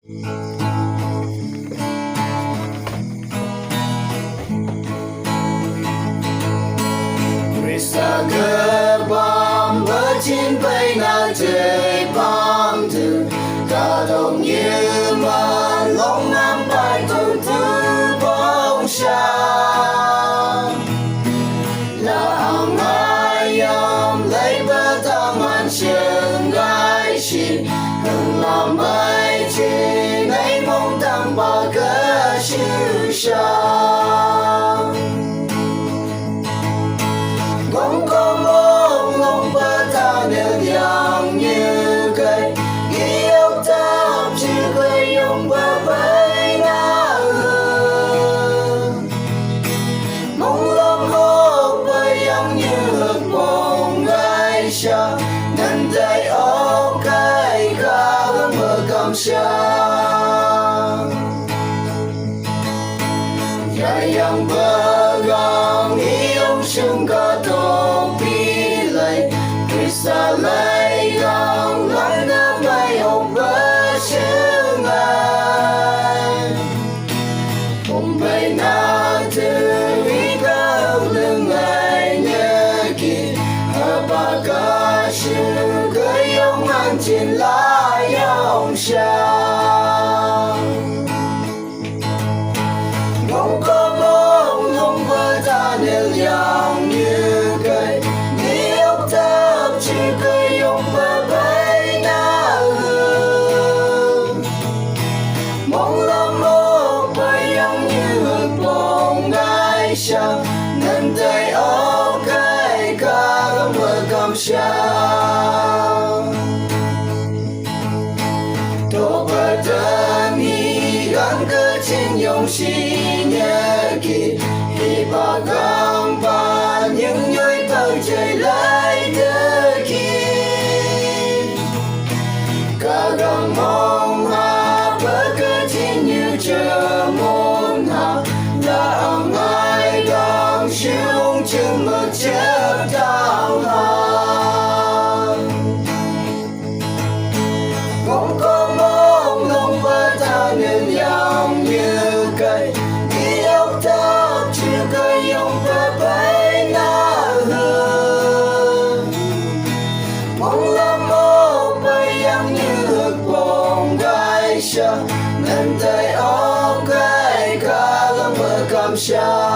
Sa cơ bom vỡ chín bay na trời bom từ cả đồng như mà lông nam bài từ thứ bóng sáng là mai yam lấy bờ tam an trường gái chi cần làm bài chi lấy mong tăng ba cơ siêu sáng không có mong lòng bờ ta đều dạng như cây yêu ta chỉ cây用bờ bay na mong lòng hộp bay yang như hực mong gai xa nên tay ốc cây khá mơ cầm xa dài yang bờ găng yêu sung cả sa lấy găng lắng nước bay hồng bờ sương anh hồng bay na từ ý cao lưng ai nhớ kỹ ở ba ca sương cưới ông ăn trên lá ông sang không có mong hồng bờ ta đều dạng như cây chỉ cây用bờ bay na mong lắm một bay yang như hực bóng gai xa nên tay ốc cây ca mơ cầm xa tổ bờ thân hi gắn cơ trên dòng xí nhớ kỹ khi bà găng bà những nhối tàu trời lại găng mong ha bờ cơ trên như chờ môn ha là ông ai găng xuống chừng mực chớp đau hàng không có mong lòng bờ ta nên dạng như cây yêu ta chỉ cây用bờ bay na mong lắm một bay yang như hực bóng gai xa nên tay ốc cây ca mơ cầm xa